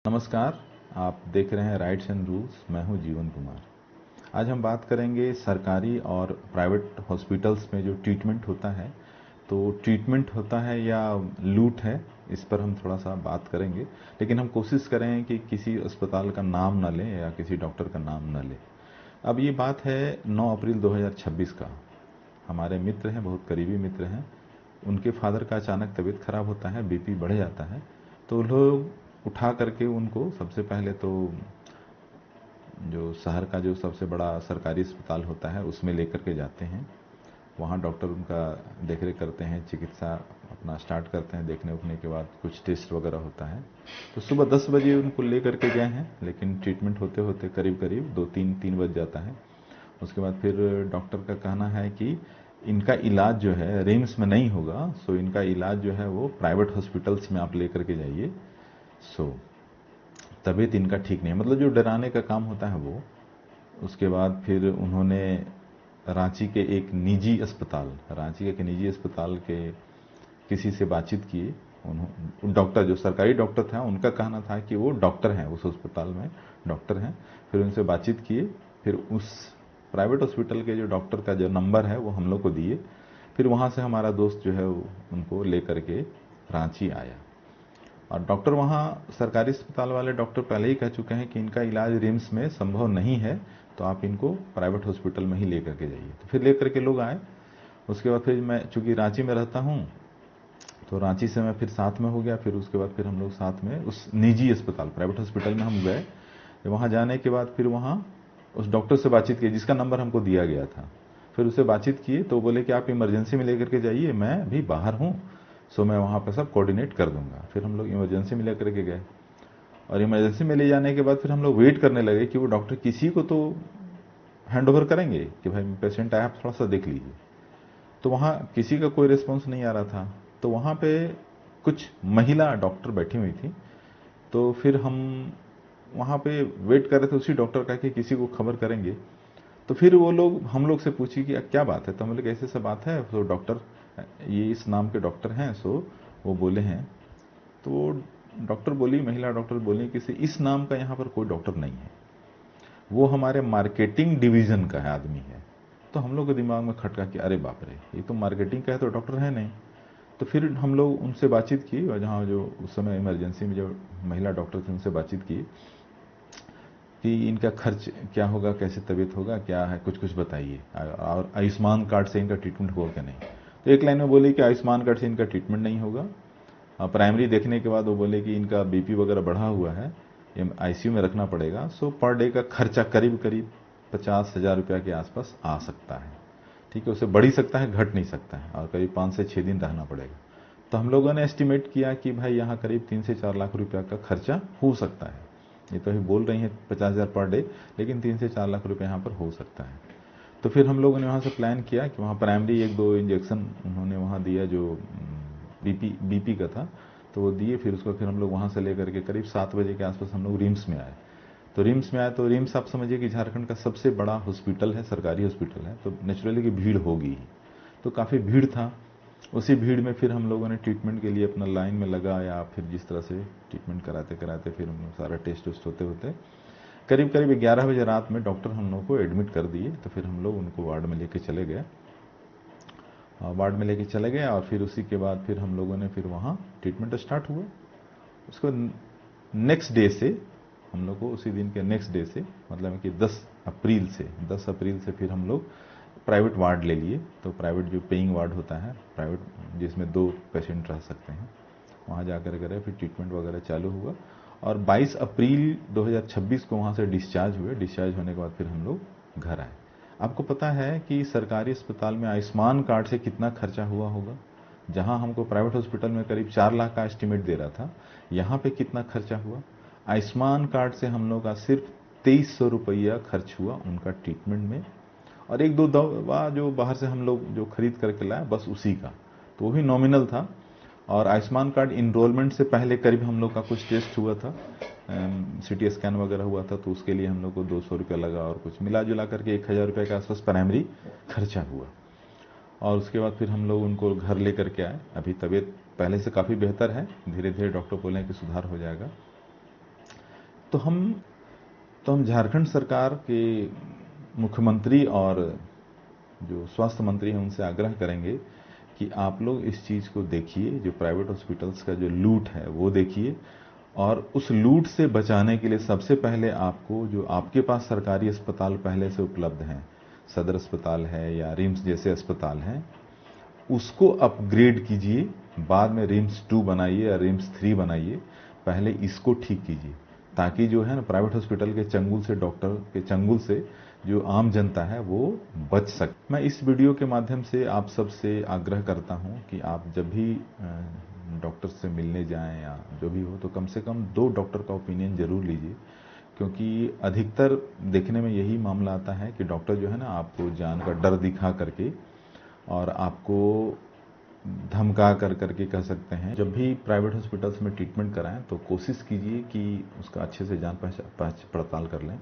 नमस्कार। आप देख रहे हैं राइट्स एंड रूल्स। मैं हूं जीवन कुमार। आज हम बात करेंगे सरकारी और प्राइवेट हॉस्पिटल्स में जो ट्रीटमेंट होता है, तो ट्रीटमेंट होता है या लूट है, इस पर हम थोड़ा सा बात करेंगे। लेकिन हम कोशिश करें कि किसी अस्पताल का नाम ना लें या किसी डॉक्टर का नाम ना लें। अब ये बात है 9 अप्रैल 2026 का। हमारे मित्र हैं, बहुत करीबी मित्र हैं। उनके फादर का अचानक तबीयत खराब होता है, बीपी बढ़ जाता है। तो लोग उठा करके उनको सबसे पहले तो जो शहर का जो सबसे बड़ा सरकारी अस्पताल होता है उसमें लेकर के जाते हैं। वहाँ डॉक्टर उनका देखरेख करते हैं, चिकित्सा अपना स्टार्ट करते हैं। देखने उठने के बाद कुछ टेस्ट वगैरह होता है। तो सुबह 10 बजे उनको ले करके गए हैं, लेकिन ट्रीटमेंट होते होते करीब करीब 2-3 बज जाता है। उसके बाद फिर डॉक्टर का कहना है कि इनका इलाज जो है रिम्स में नहीं होगा, सो इनका इलाज जो है वो प्राइवेट हॉस्पिटल्स में आप लेकर के जाइए। सो तबीयत इनका ठीक नहीं है, मतलब जो डराने का काम होता है वो। उसके बाद फिर उन्होंने रांची के एक निजी अस्पताल, रांची के एक निजी अस्पताल के किसी से बातचीत की। डॉक्टर जो सरकारी डॉक्टर था उनका कहना था कि वो डॉक्टर हैं, उस अस्पताल में डॉक्टर हैं। फिर उनसे बातचीत किए। फिर उस प्राइवेट हॉस्पिटल के जो डॉक्टर का जो नंबर है वो हम लोग को दिए। फिर वहाँ से हमारा दोस्त जो है उनको लेकर के रांची आया। और डॉक्टर वहाँ सरकारी अस्पताल वाले डॉक्टर पहले ही कह चुके हैं कि इनका इलाज रिम्स में संभव नहीं है, तो आप इनको प्राइवेट हॉस्पिटल में ही लेकर के जाइए। तो फिर लेकर के लोग आए। उसके बाद फिर मैं चूंकि रांची में रहता हूँ, तो रांची से मैं फिर साथ में हो गया। फिर उसके बाद फिर हम लोग साथ में उस निजी अस्पताल प्राइवेट हॉस्पिटल में हम गए। वहाँ जाने के बाद फिर वहाँ उस डॉक्टर से बातचीत की जिसका नंबर हमको दिया गया था। फिर उससे बातचीत किए तो बोले कि आप इमरजेंसी में लेकर के जाइए, मैं भी बाहर हूँ, सो मैं वहाँ पर सब कोऑर्डिनेट कर दूंगा। फिर हम लोग इमरजेंसी में लेकर के गए। और इमरजेंसी में ले जाने के बाद फिर हम लोग वेट करने लगे कि वो डॉक्टर किसी को तो हैंड ओवर करेंगे कि भाई पेशेंट आया, आप थोड़ा सा देख लीजिए। तो वहाँ किसी का कोई रिस्पॉन्स नहीं आ रहा था। तो वहाँ पे कुछ महिला डॉक्टर बैठी हुई थी। तो फिर हम वहाँ पे वेट कर रहे थे उसी डॉक्टर का कि किसी को खबर करेंगे। तो फिर वो लोग हम लोग से पूछी कि क्या बात है। तो हम लोग ऐसे से बात है, तो डॉक्टर ये इस नाम के डॉक्टर हैं, सो वो बोले हैं। तो वो डॉक्टर बोली, महिला डॉक्टर बोली कि इस नाम का यहाँ पर कोई डॉक्टर नहीं है, वो हमारे मार्केटिंग डिवीजन का है आदमी है। तो हम लोग के दिमाग में खटका कि अरे बाप रे, ये तो मार्केटिंग का है तो डॉक्टर है नहीं। तो फिर हम लोग उनसे बातचीत की, और जहाँ जो उस समय इमरजेंसी में जो महिला डॉक्टर थे उनसे बातचीत की कि इनका खर्च क्या होगा, कैसे तबीयत होगा, क्या है, कुछ कुछ बताइए, और आयुष्मान कार्ड से इनका ट्रीटमेंट होगा क्या नहीं। तो एक लाइन में बोली कि आयुष्मान कार्ड से इनका ट्रीटमेंट नहीं होगा। प्राइमरी देखने के बाद वो बोले कि इनका बीपी वगैरह बढ़ा हुआ है, ये आईसीयू में रखना पड़ेगा। सो पर डे का खर्चा करीब करीब 50,000 रुपया के आसपास आ सकता है। ठीक है, उससे बढ़ ही सकता है, घट नहीं सकता है, और करीब 5 से 6 दिन रहना पड़ेगा। तो हम लोगों ने एस्टिमेट किया कि भाई यहाँ करीब 3 से 4 लाख रुपया का खर्चा हो सकता है। ये तो अभी बोल रही हैं 50,000 पर डे, लेकिन 3 से 4 लाख रुपया यहाँ पर हो सकता है। तो फिर हम लोगों ने वहाँ से प्लान किया कि वहाँ प्राइमरी 1-2 इंजेक्शन उन्होंने वहाँ दिया जो बीपी का था, तो वो दिए। फिर उसको फिर हम लोग वहाँ से लेकर के करीब 7 बजे के आसपास हम लोग रिम्स में आए। तो रिम्स में आए तो रिम्स आप समझिए कि झारखंड का सबसे बड़ा हॉस्पिटल है, सरकारी हॉस्पिटल है, तो नेचुरली की भीड़ होगी ही। तो काफ़ी भीड़ था। उसी भीड़ में फिर हम लोगों ने ट्रीटमेंट के लिए अपना लाइन में लगा, या फिर जिस तरह से ट्रीटमेंट कराते कराते फिर हम सारा टेस्ट वेस्ट होते होते करीब करीब 11 बजे रात में डॉक्टर हम लोग को एडमिट कर दिए। तो फिर हम लोग उनको वार्ड में लेके चले गए। वार्ड में लेके चले गए, और फिर उसी के बाद फिर हम लोगों ने फिर वहाँ ट्रीटमेंट स्टार्ट हुआ। उसको नेक्स्ट डे से हम लोग को, उसी दिन के नेक्स्ट डे से, मतलब कि 10 अप्रैल से फिर हम लोग प्राइवेट वार्ड ले लिए। तो प्राइवेट जो पेइंग वार्ड होता है प्राइवेट, जिसमें 2 पेशेंट रह सकते हैं, वहाँ जाकर करे फिर ट्रीटमेंट वगैरह चालू हुआ। और 22 अप्रैल 2026 को वहाँ से डिस्चार्ज हुए। डिस्चार्ज होने के बाद फिर हम लोग घर आए। आपको पता है कि सरकारी अस्पताल में आयुष्मान कार्ड से कितना खर्चा हुआ होगा? जहां हमको प्राइवेट हॉस्पिटल में करीब 4 लाख का एस्टिमेट दे रहा था, यहाँ पे कितना खर्चा हुआ? आयुष्मान कार्ड से हम लोग का सिर्फ 2300 रुपया खर्च हुआ उनका ट्रीटमेंट में। और 1-2 दवा जो बाहर से हम लोग जो खरीद करके लाए, बस उसी का, तो वो भी नॉमिनल था। और आयुष्मान कार्ड इनरोलमेंट से पहले करीब हम लोग का कुछ टेस्ट हुआ था, सिटी स्कैन वगैरह हुआ था, तो उसके लिए हम लोग को 200 रुपया लगा, और कुछ मिला जुला करके 1,000 रुपये के आसपास प्राइमरी खर्चा हुआ। और उसके बाद फिर हम लोग उनको घर लेकर के आए। अभी तबीयत पहले से काफ़ी बेहतर है, धीरे धीरे डॉक्टर बोले हैं कि सुधार हो जाएगा। तो हम झारखंड सरकार के मुख्यमंत्री और जो स्वास्थ्य मंत्री हैं उनसे आग्रह करेंगे कि आप लोग इस चीज़ को देखिए, जो प्राइवेट हॉस्पिटल्स का जो लूट है वो देखिए, और उस लूट से बचाने के लिए सबसे पहले आपको, जो आपके पास सरकारी अस्पताल पहले से उपलब्ध हैं, सदर अस्पताल है या रिम्स जैसे अस्पताल हैं, उसको अपग्रेड कीजिए। बाद में रिम्स 2 बनाइए या रिम्स 3 बनाइए, पहले इसको ठीक कीजिए, ताकि जो है ना प्राइवेट हॉस्पिटल के चंगुल से, डॉक्टर के चंगुल से जो आम जनता है वो बच सके। मैं इस वीडियो के माध्यम से आप सबसे आग्रह करता हूं कि आप जब भी डॉक्टर से मिलने जाएं या जो भी हो, तो कम से कम 2 डॉक्टर का ओपिनियन जरूर लीजिए, क्योंकि अधिकतर देखने में यही मामला आता है कि डॉक्टर जो है ना आपको जान का डर दिखा करके और आपको धमका करके कह सकते हैं। जब भी प्राइवेट हॉस्पिटल्स में ट्रीटमेंट कराएं तो कोशिश कीजिए कि उसका अच्छे से जान पड़ताल कर लें।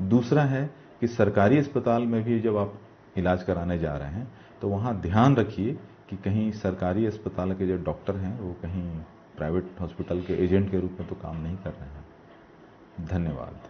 दूसरा है कि सरकारी अस्पताल में भी जब आप इलाज कराने जा रहे हैं तो वहाँ ध्यान रखिए कि कहीं सरकारी अस्पताल के जो डॉक्टर हैं वो कहीं प्राइवेट हॉस्पिटल के एजेंट के रूप में तो काम नहीं कर रहे हैं। धन्यवाद।